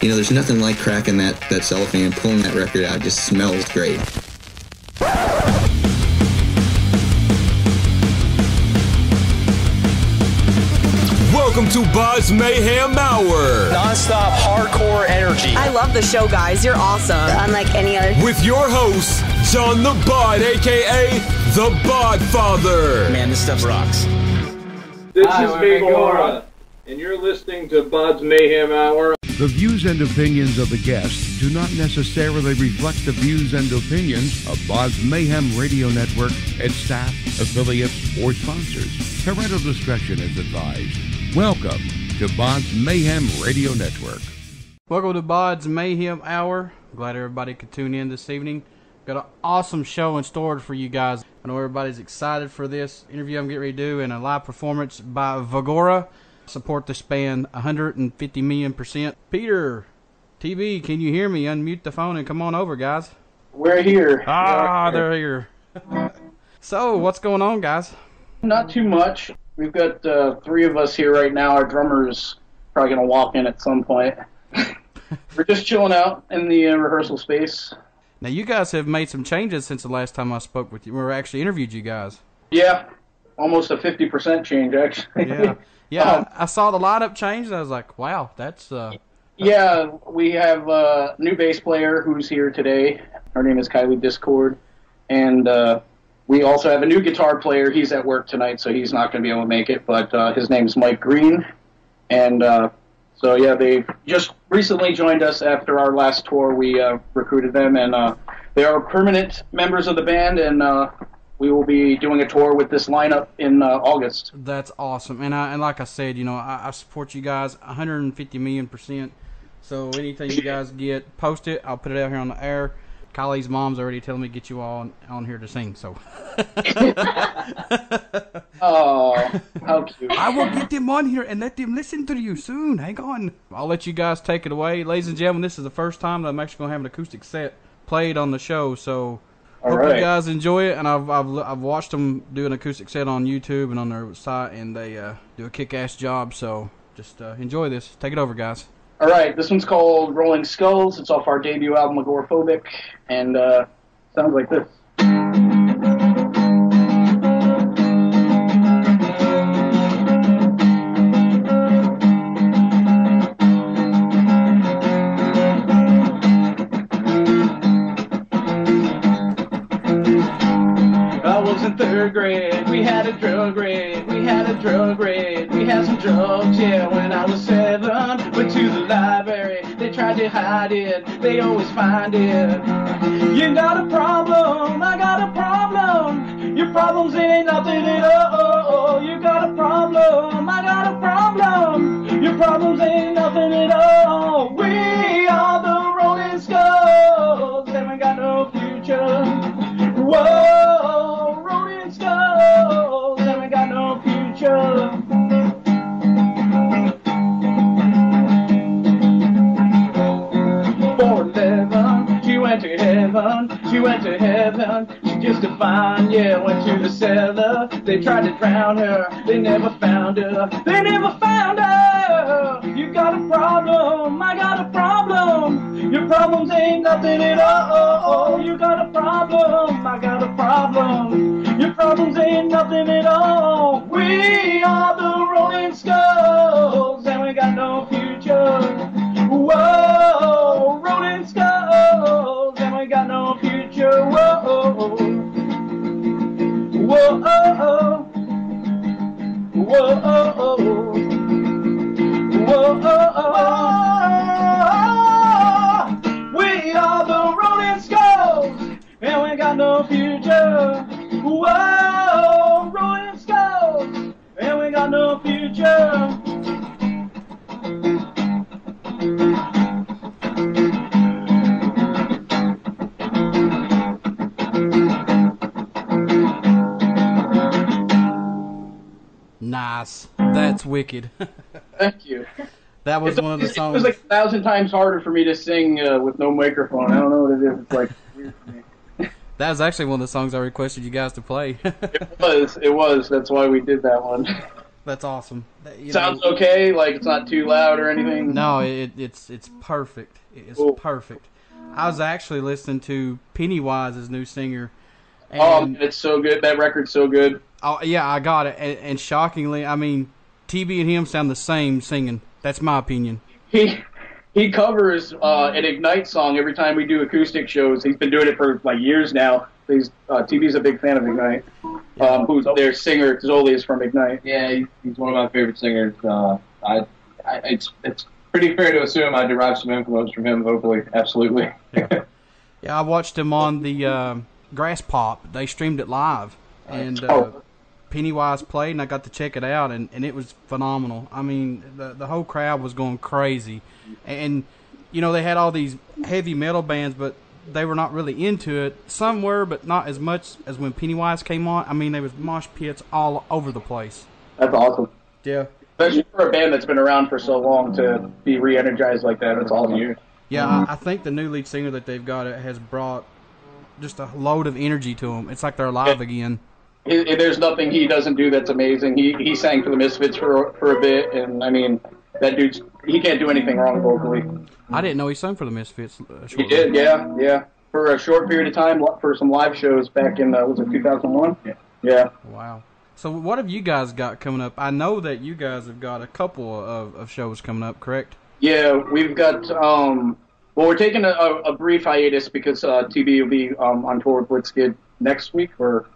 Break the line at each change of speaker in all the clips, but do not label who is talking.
You know, there's nothing like cracking that cellophane, pulling that record out. It just smells great.
Welcome to BODS Mayhem Hour.
Non-stop hardcore energy.
I love the show, guys. You're awesome.
Unlike any other.
With your host, John the Bod, a.k.a. the Bodfather.
Man, this stuff rocks.
This is Vagora, and you're listening to BODS Mayhem Hour.
The views and opinions of the guests do not necessarily reflect the views and opinions of BODS Mayhem Radio Network, its staff, affiliates, or sponsors. Parental discretion is advised. Welcome to BODS Mayhem Radio Network.
Welcome to BODS Mayhem Hour. Glad everybody could tune in this evening. Got an awesome show in store for you guys. I know everybody's excited for this interview I'm getting ready to do and a live performance by Vagora. Support this band 150 million%. Peter, TV, can you hear me? Unmute the phone and come on over, guys.
We're here.
They're here. So, what's going on, guys?
Not too much. We've got three of us here right now. Our drummer's probably going to walk in at some point. We're just chilling out in the rehearsal space.
Now, you guys have made some changes since the last time I spoke with you. We actually interviewed you guys.
Yeah, almost a 50% change, actually.
Yeah, I saw the lineup change, and I was like, wow, that's...
Yeah, we have a new bass player who's here today. Her name is Kylie Discord. And we also have a new guitar player. He's at work tonight, so he's not going to be able to make it. But his name's Mike Green. And so, yeah, they've just recently joined us after our last tour. We recruited them, and they are permanent members of the band, and we will be doing a tour with this lineup in August.
That's awesome. And like I said, you know, I support you guys 150 million%. So anything you guys get, post it. I'll put it out here on the air. Kylie's mom's already telling me to get you all on here to sing. So.
Oh, how cute.
I will get them on here and let them listen to you soon. Hang on. I'll let you guys take it away. Ladies and gentlemen, this is the first time that I'm actually going to have an acoustic set played on the show. So. Hope you guys enjoy it, and I've watched them do an acoustic set on YouTube and on their site, and they do a kick-ass job, so just enjoy this. Take it over, guys.
All right, this one's called Rolling Skulls. It's off our debut album, Agoraphobic, and sounds like this. Third grade, we had a drug raid, we had some drugs, yeah, when I was 7, went to the library, they tried to hide it, they always find it. You got a problem, I got a problem, your problems ain't nothing at all. You got a problem, I got a problem, your problems ain't nothing at all. We are the Rolling Skulls, and we got no future. Whoa, Rolling Skulls, and we got no future. She went to heaven, she went to heaven, she just defined, yeah, went to the cellar, they tried to drown her, they never found her, they never found her. You got a problem, I got a problem, your problems ain't nothing at all. You got a problem, I got a problem, your problems ain't nothing at all. We are the Rolling Skulls, and we got no future. Whoa, Rolling Skulls, and we got no future. Whoa, whoa, whoa, whoa. We are the Rolling Skulls, and we got no future. Whoa, Rolling Skulls, and we got no future.
Nice. That's wicked.
Thank you.
That was one of the songs.
It was like 1,000 times harder for me to sing with no microphone. I don't know what it is. It's like weird for me.
That was actually one of the songs I requested you guys to play.
It was. That's why we did that one.
That's awesome.
Sounds okay? Like it's not too loud or anything?
No, it's perfect. It's perfect. I was actually listening to Pennywise's new singer. And,
it's so good. That record's so good.
Oh, yeah, I got it. And shockingly, I mean, TB and him sound the same singing. That's my opinion.
He covers an Ignite song every time we do acoustic shows. He's been doing it for like years now. TB's a big fan of Ignite. Who's their singer? Zoli is from Ignite.
Yeah, he's one of my favorite singers. It's pretty fair to assume I derive some influence from him vocally. Absolutely.
Yeah, I watched him on the Grass Pop. They streamed it live, and Pennywise played, and I got to check it out, and it was phenomenal. I mean, the whole crowd was going crazy, and you know, they had all these heavy metal bands, but they were not really into it. Some were, but not as much as when Pennywise came on. I mean, there was mosh pits all over the place.
That's awesome.
Yeah.
Especially for a band that's been around for so long to be re-energized like that. It's awesome.
Yeah, I think the new lead singer that they've got has brought just a load of energy to them. It's like they're alive again.
There's nothing he doesn't do that's amazing. He sang for the Misfits for a bit, and I mean, that dude's, he can't do anything wrong vocally.
I didn't know he sang for the Misfits.
He did, yeah. For a short period of time, for some live shows back in, was it 2001? Yeah. Wow.
So what have you guys got coming up? I know that you guys have got a couple of shows coming up, correct?
Yeah, we've got, well, we're taking a brief hiatus because TB will be on tour with Blitzkid next week, or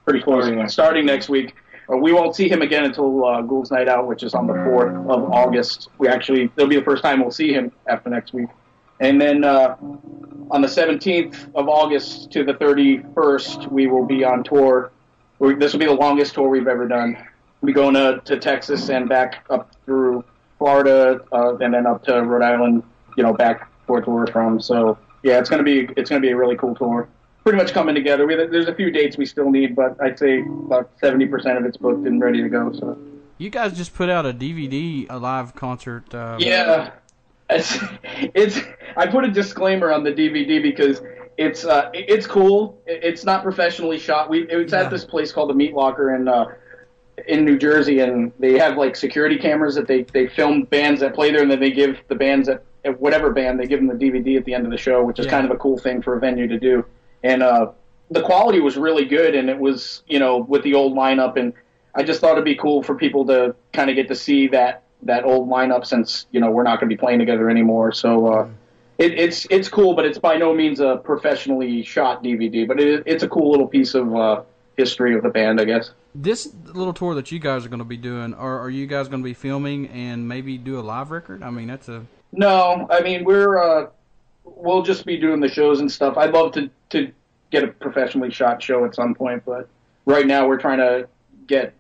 pretty close, starting next week. We won't see him again until Ghouls Night Out, which is on the 4th of August. It'll be the first time we'll see him after next week. And then on the 17th of August to the 31st, we will be on tour. This will be the longest tour we've ever done. We'll be going to Texas and back up through Florida, and then up to Rhode Island, back where we're from. So yeah, it's gonna be a really cool tour. Pretty much coming together. There's a few dates we still need, but I'd say about 70% of it's booked and ready to go. So
you guys just put out a DVD, a live concert.
Yeah, I put a disclaimer on the DVD because it's cool. It's not professionally shot. It's at this place called the Meat Locker in New Jersey, and they have like security cameras that they film bands that play there, and then they give the bands at whatever band, they give them the DVD at the end of the show, which is kind of a cool thing for a venue to do. And the quality was really good, and it was, with the old lineup, and I just thought it'd be cool for people to kind of get to see that old lineup since, we're not going to be playing together anymore. So it's cool, but it's by no means a professionally shot DVD, but it's a cool little piece of history of the band, I guess.
This little tour that you guys are going to be doing, are you guys going to be filming and maybe do a live record? I mean, that's a...
No, I mean, we'll just be doing the shows and stuff. I'd love to get a professionally shot show at some point, but right now we're trying to get,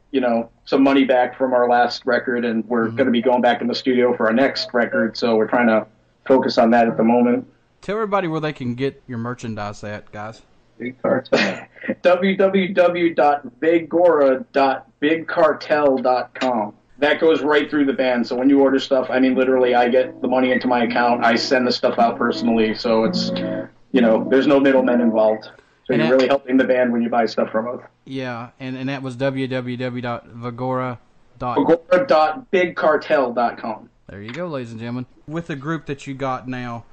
some money back from our last record, and we're going to be going back in the studio for our next record, so we're trying to focus on that at the moment.
Tell everybody where they can get your merchandise at, guys.
www.vagora.bigcartel.com. That goes right through the band. So when you order stuff, I mean, literally, I get the money into my account. I send the stuff out personally. So it's, there's no middlemen involved. So you're really helping the band when you buy stuff from us.
Yeah, and that was
Vagora.bigcartel.com.
There you go, ladies and gentlemen. With the group that you got now,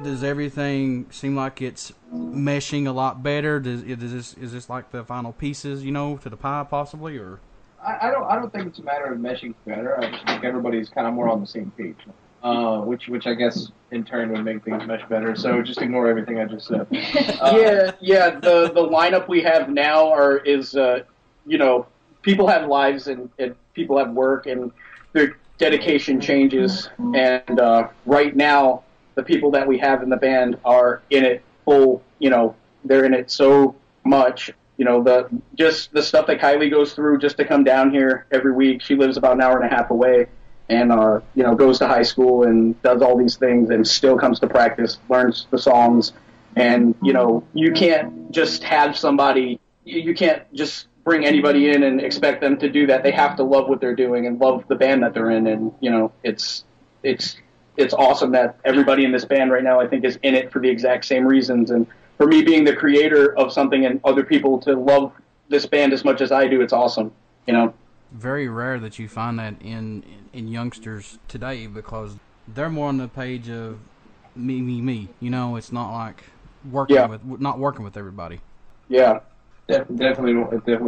does everything seem like it's meshing a lot better? Is this like the final pieces, to the pie possibly, or?
I don't think it's a matter of meshing better. I just think everybody's kind of more on the same page, which I guess in turn would make things mesh better. So just ignore everything I just said.
Yeah. The lineup we have now is people have lives and people have work and their dedication changes. And right now, the people that we have in the band are in it full. They're in it so much. Just the stuff that Kylie goes through just to come down here every week. She lives about an hour and a half away and, goes to high school and does all these things and still comes to practice, learns the songs. And, you can't just have somebody, you can't just bring anybody in and expect them to do that. They have to love what they're doing and love the band that they're in. And, it's awesome that everybody in this band right now, I think, is in it for the exact same reasons. And for me being the creator of something and other people to love this band as much as I do, it's awesome,
very rare that you find that in youngsters today, because they're more on the page of me. You know, it's not like not working with everybody.
Yeah, definitely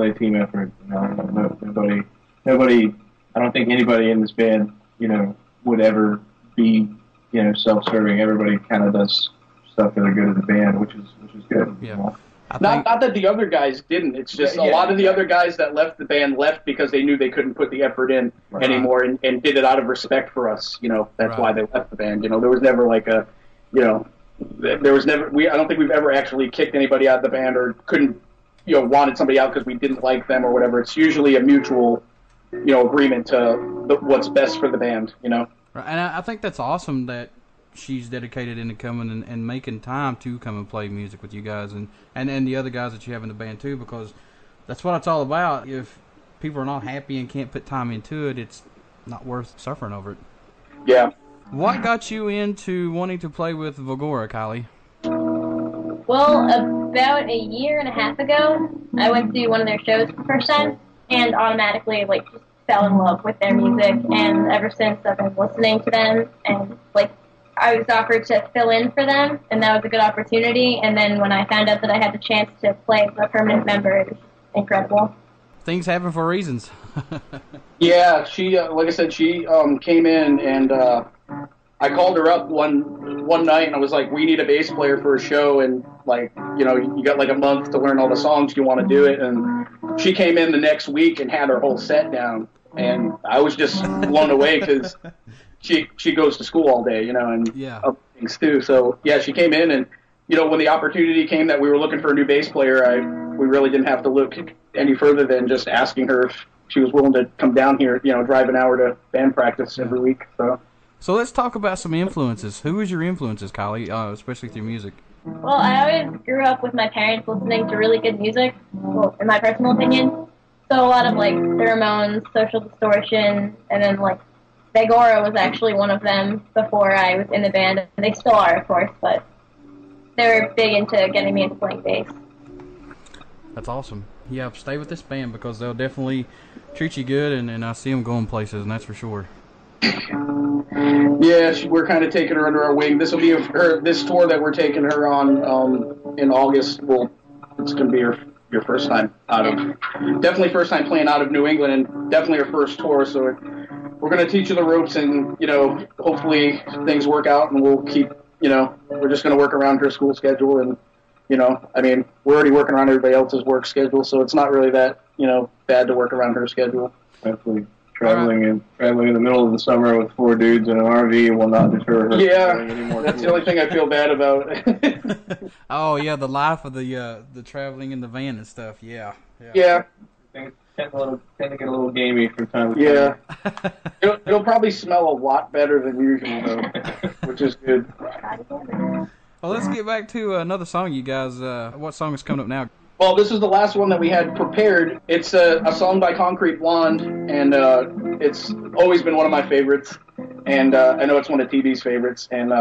a team effort. You know, nobody. I don't think anybody in this band, you know, would ever be, you know, self-serving. Everybody kind of does stuff that are good at the band, which is good.
Yeah.
You know?
Not that the other guys didn't. It's just a lot of the other guys that left the band left because they knew they couldn't put the effort in anymore, and did it out of respect for us. You know, that's why they left the band. You know, there was never like a, you know, there was never. I don't think we've ever actually kicked anybody out of the band or couldn't, you know, wanted somebody out because we didn't like them or whatever. It's usually a mutual, you know, agreement to what's best for the band. You know.
Right. And I think that's awesome that she's dedicated into coming and making time to come and play music with you guys and the other guys that you have in the band too, because that's what it's all about. If people are not happy and can't put time into it, it's not worth suffering over it.
Yeah.
What got you into wanting to play with Vagora, Kylie?
Well, about a year and a half ago, I went to one of their shows for the first time and automatically just fell in love with their music, and ever since I've been listening to them, and I was offered to fill in for them, and that was a good opportunity. And then when I found out that I had the chance to play as a permanent member, it was incredible.
Things happen for reasons.
Yeah, she, like I said, she came in, and I called her up one night, and I was like, we need a bass player for a show, and, you know, you got a month to learn all the songs, you want to do it? And she came in the next week and had her whole set down, and I was just blown away because she goes to school all day, you know, and other things too. So yeah, she came in, and you know, when the opportunity came that we were looking for a new bass player, we really didn't have to look any further than just asking her if she was willing to come down here, you know, drive an hour to band practice every week. So
let's talk about some influences. Who was your influences, Kylie, especially through music?
Well, I always grew up with my parents listening to really good music, well, in my personal opinion. So a lot of Pheromones, Social Distortion, and then Vagora was actually one of them before I was in the band. And they still are, of course, but they were big into getting me into playing bass.
That's awesome. Yeah, stay with this band because they'll definitely treat you good, and I see them going places, and that's for sure.
Yeah, we're kind of taking her under our wing. This will be this tour that we're taking her on in August. Well, it's going to be your first time definitely first time playing out of New England, and definitely her first tour. So we're going to teach her the ropes, and you know, hopefully things work out, and we'll keep, you know, we're just going to work around her school schedule, and you know, I mean, we're already working around everybody else's work schedule, so it's not really that, you know, bad to work around her schedule.
Definitely. Traveling in the middle of the summer with 4 dudes in an RV will not deter her.
Yeah, that's the only thing I feel bad about.
Oh yeah, the life of the traveling in the van and stuff. Yeah.
Things tend to get a little gamey from time to time.
Yeah. It'll probably smell a lot better than usual though, which is good.
Well, let's get back to another song, you guys. What song is coming up now?
Well, this is the last one that we had prepared. It's a song by Concrete Blonde, and it's always been one of my favorites. And I know it's one of TB's favorites, and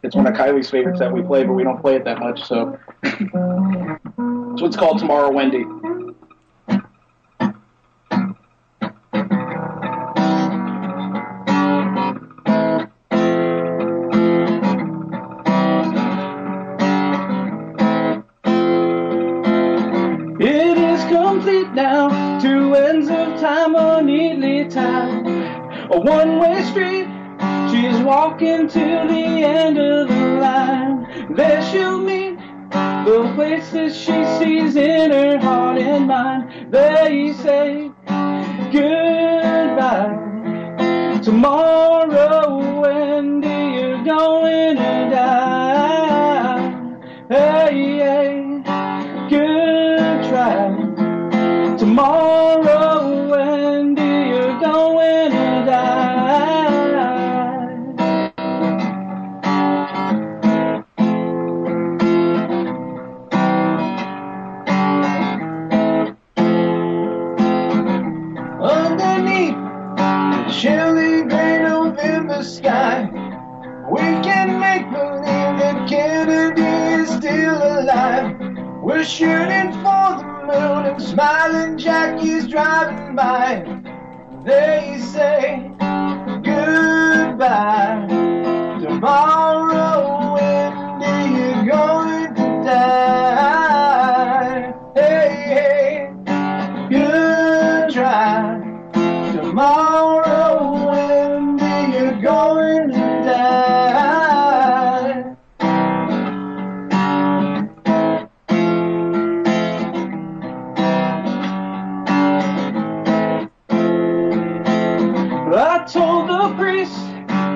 it's one of Kylie's favorites that we play, but we don't play it that much. So it's what's called Tomorrow, Wendy.
Complete now, 2 ends of time are neatly tied. A one-way street, she's walking to the end of the line. There she'll meet the places she sees in her heart and mind. They say goodbye. Tomorrow, Wendy, you're going to die. Hey, hey, good try. Tomorrow, Wendy, you're going to die. Underneath the chilly gray November sky, we can make believe that Kennedy is still alive. We're shooting for the moon and smiling Jackie's driving by. They say goodbye. Tomorrow, Wendy, you're going to die. Hey, hey, good try. Tomorrow, Wendy, you're going to die. I told the priest,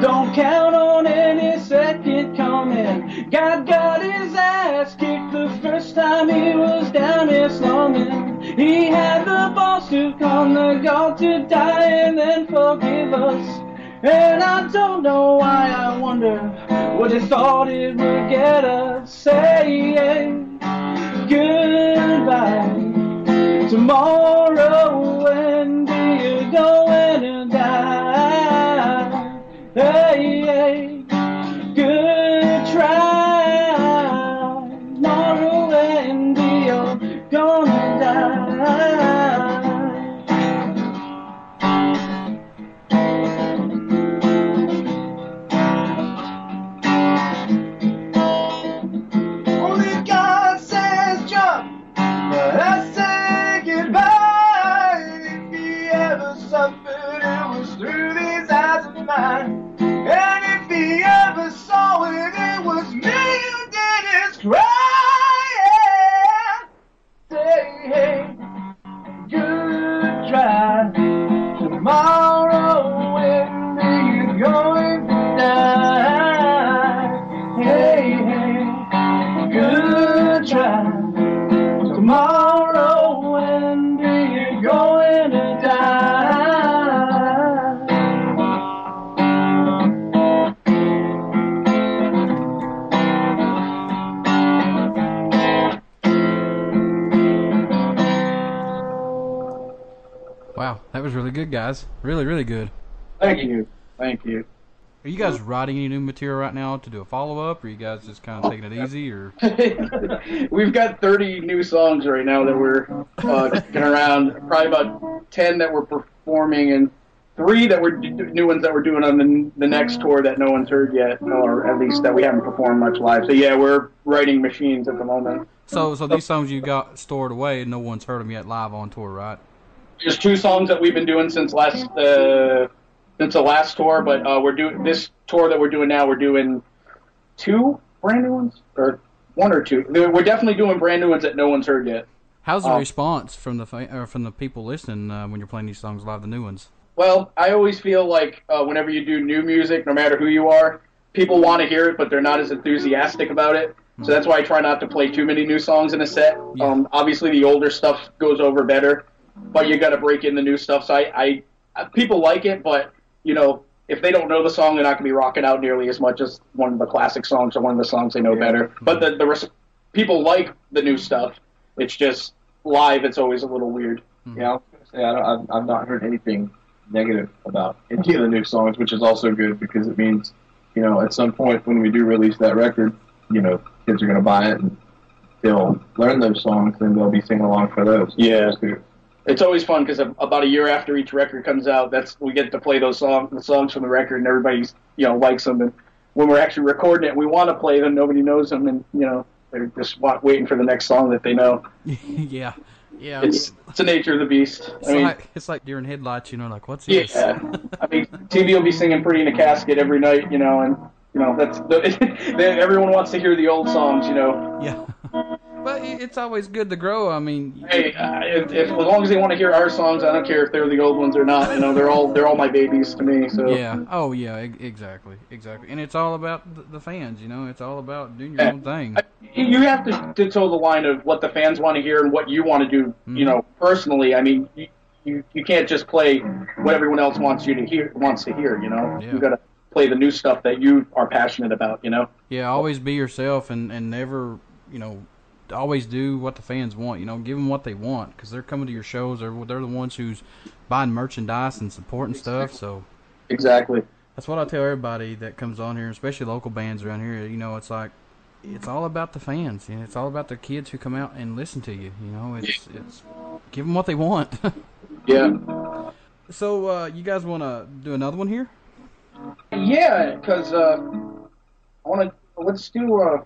don't count on any second coming. God got his ass kicked the first time he was down here slumming. He had the balls to come to God to die and then forgive us. And I don't know why, I wonder what he thought it would get us. Saying goodbye. Tomorrow, Wendy, you're going to die. Hey, hey, good try. Tomorrow, Wendy, you're gonna die. Only God says jump, but I say goodbye. If he ever suffered, it was through these eyes of mine. And if he ever saw it, it was me who did his crying. Say, hey, good try. Tomorrow, Wendy, you're going to die. Hey, hey, good try. Tomorrow, Wendy, you're going to die.
Wow, that was really good, guys. Really, really good.
Thank you. Thank you.
Are you guys writing any new material right now to do a follow-up, or are you guys just kind of taking it easy, or?
We've got 30 new songs right now that we're kicking around. Probably about 10 that we're performing, and 3 that were new ones that we're doing on the next tour that no one's heard yet, or at least that we haven't performed much live. So yeah, we're writing machines at the moment.
So these songs you got stored away, and no one's heard them yet live on tour, right?
There's 2 songs that we've been doing since the last tour, but we're doing this tour that we're doing now. We're doing 2 brand new ones, or 1 or 2. We're definitely doing brand new ones that no one's heard yet.
How's the response from the people listening when you're playing these songs live, the new ones?
Well, I always feel like whenever you do new music, no matter who you are, people want to hear it, but they're not as enthusiastic about it. So that's why I try not to play too many new songs in a set. Yeah. Obviously, the older stuff goes over better, but you got to break in the new stuff. So people like it, but you know, if they don't know the song, they're not going to be rocking out nearly as much as one of the classic songs or one of the songs they know better. But people like the new stuff. It's just live. It's always a little weird.
Yeah, I've not heard anything negative about any of the new songs, which is also good because it means, you know, at some point when we do release that record, you know, kids are going to buy it and they'll learn those songs and they'll be singing along for those.
Yeah. It's always fun because about a year after each record comes out, we get to play the songs from the record, and everybody's, you know, likes them. And when we're actually recording it, we want to play them. Nobody knows them, and you know, they're just waiting for the next song that they know.
Yeah.
It's the nature of the beast.
It's like deer in headlights, you know, like what's this?
Yeah. I mean, TV will be singing "Pretty in a Casket" every night, you know, and you know everyone wants to hear the old songs, you know.
Yeah. But it's always good to grow. I mean,
hey, as long as they want to hear our songs, I don't care if they're the old ones or not. You know, they're all my babies to me. So
yeah, oh yeah, exactly, and it's all about the fans. You know, it's all about doing your own thing.
You have to toe the line of what the fans want to hear and what you want to do. Mm-hmm. You know, personally, I mean, you can't just play what everyone else wants to hear. You know, you got to play the new stuff that you are passionate about. You know.
Yeah, always be yourself and never, you know. Always do what the fans want, you know, give them what they want because they're coming to your shows. They're the ones who's buying merchandise and supporting stuff. So
exactly,
that's what I tell everybody that comes on here, especially local bands around here. You know, it's like it's all about the fans, and it's all about the kids who come out and listen to you. You know, it's give them what they want.
Yeah.
So, you guys want to do another one here?
Yeah, because let's do a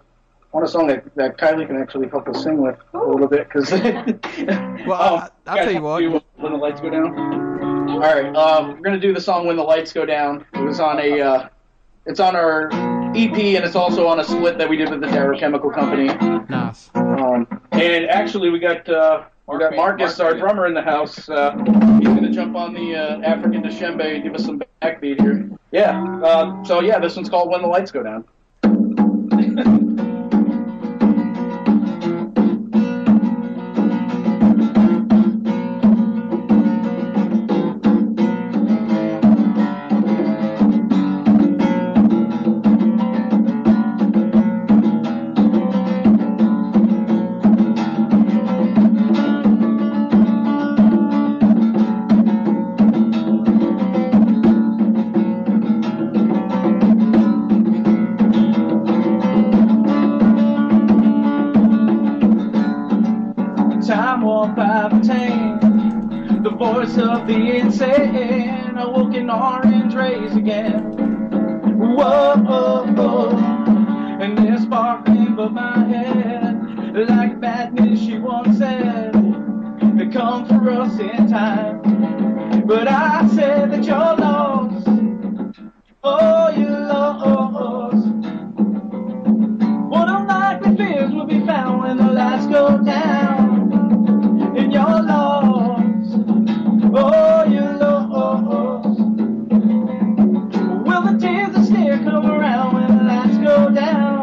song that Kylie can actually help us sing with a little bit. Cause
well, I'll tell you what.
When the lights go down. All right, we're gonna do the song "When the Lights Go Down." It was on it's on our EP, and it's also on a split that we did with the Darrow Chemical Company.
Nice.
And actually, we got Marcus, our drummer, in the house. He's gonna jump on the African djembe and give us some backbeat here. Yeah. So yeah, this one's called "When the Lights Go Down." The voice of the insane awoke in orange rays again. Whoa, and they're sparkling above my head like madness, she once said. They come for us in time, but I said that you're lost. Oh, you're lost. What unlikely fears will be found when the lights go down, and you're lost. Oh, you're lost. Will the tears of stare come around when the lights go down?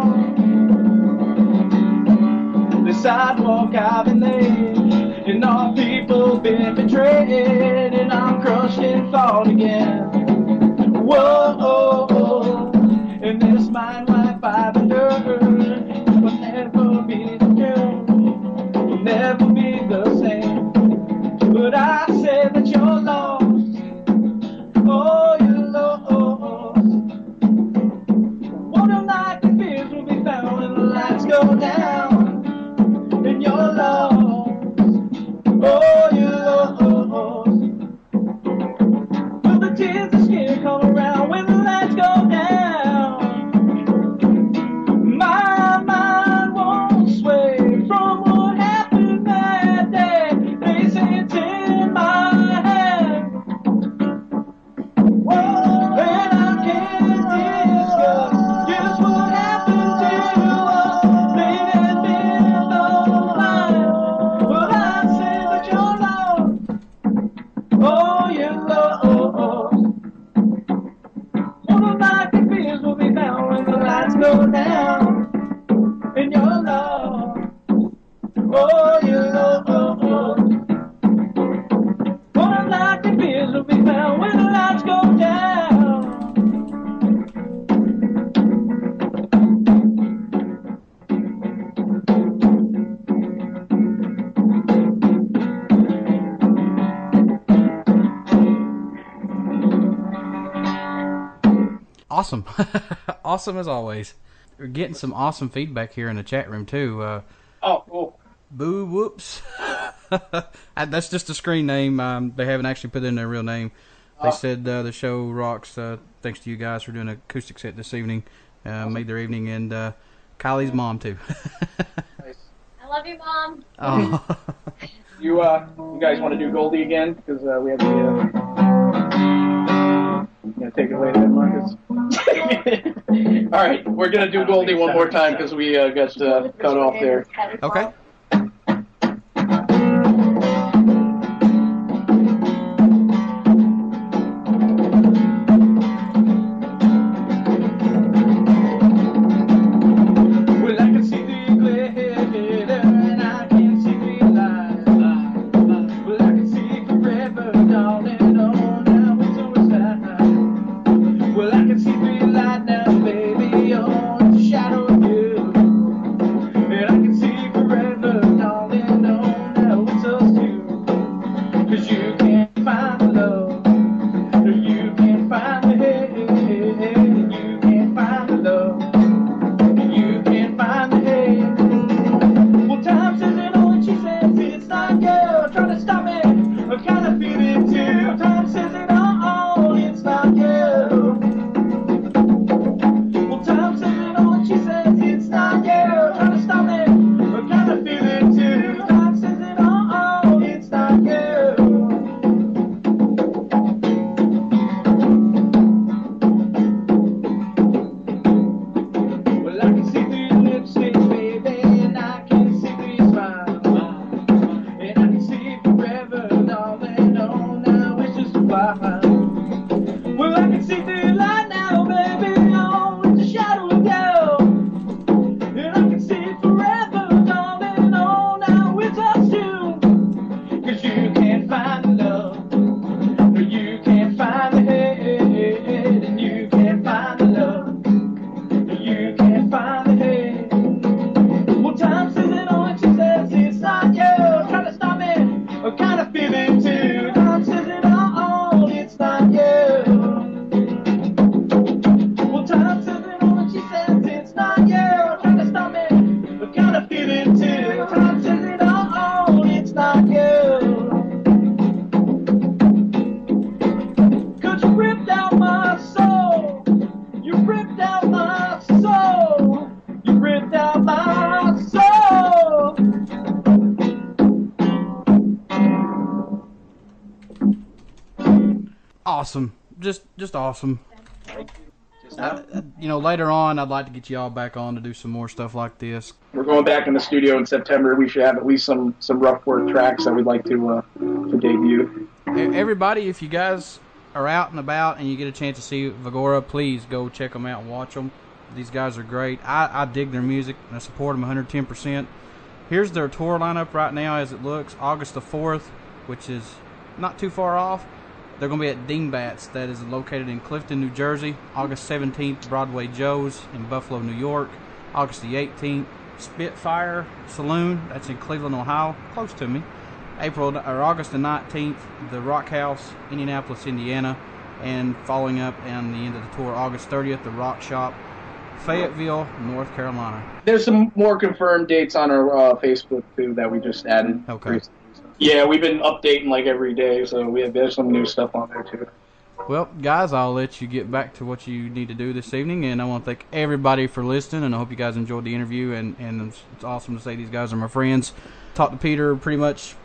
The sidewalk I've been laid, and all people been betrayed, and I'm crushed in thought again. Whoa, and this mind life I've endured will never be the same, will never be the same. But I said that you're lost. Oh, you're lost. What unlikely fears will be found when the lights go down, and you're lost. Oh, you're lost. Will the tears of skin come around when the lights go down? My mind won't sway from what happened that day. They say it's in my head. Whoa, and I can't discuss just what happened to us. Maybe it's been no line, but I say that you're lost. Oh, you're lost. One of my fears will be found when the lights go down, and you're lost. Oh, you're lost. One of my fears will be found when the lights go down.
Awesome. Awesome as always. We're getting some awesome feedback here in the chat room, too.
Oh, cool.
Boo Whoops. That's just a screen name. They haven't actually put in their real name. They said the show rocks. Thanks to you guys for doing an acoustic set this evening. Made their evening, and Kylie's mom, too.
I love you, Mom.
Oh.
You guys want to do Goldie again? Because we have the... you gonna take it away then, Marcus? All right, we're gonna do Goldie one more time because we got cut off there.
Okay.
Well, I can see the glitter and I can see the light. Well, I can see forever, darling. Oh, now it's always time. Well, I can see the light now, baby. Oh, the shadow of you. And I can see forever.
awesome. Just awesome. Later on, I'd like to get you all back on to do some more stuff like this.
We're going back in the studio in September. We should have at least some rough work tracks that we'd like to debut.
Everybody, if you guys are out and about and you get a chance to see Vagora, please go check them out and watch them. These guys are great. I dig their music and I support them 110%. Here's their tour lineup right now as it looks. August the 4th, which is not too far off. They're going to be at Dingbats, that is located in Clifton, New Jersey. August 17th, Broadway Joe's in Buffalo, New York. August the 18th, Spitfire Saloon, that's in Cleveland, Ohio, close to me. August the 19th, the Rock House, Indianapolis, Indiana. And following up on the end of the tour, August 30th, the Rock Shop, Fayetteville, North Carolina.
There's some more confirmed dates on our Facebook, too, that we just added.
Okay.
Recently. Yeah, we've been updating like every day, so there's some new stuff on there too.
Well, guys, I'll let you get back to what you need to do this evening, and I want to thank everybody for listening, and I hope you guys enjoyed the interview, and it's awesome to say these guys are my friends. Talk to Peter pretty much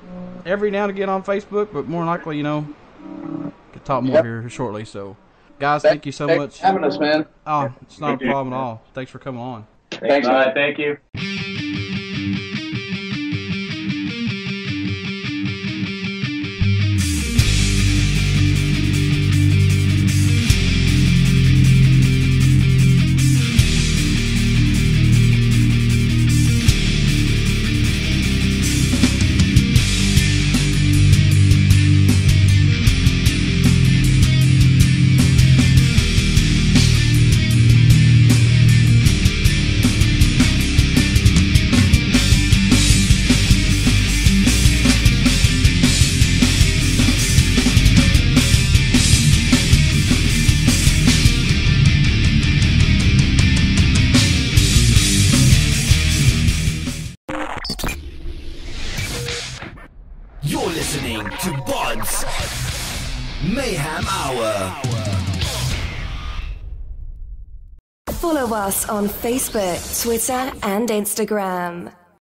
every now and again on Facebook, but more likely, could talk more here shortly. So, guys, thank you so much.
Thanks for having us, man.
Oh, it's not a problem at all. Thanks for coming on.
Thanks, man.
Thank you.
You're listening to BODS Mayhem Hour.
Follow us on Facebook, Twitter, and Instagram.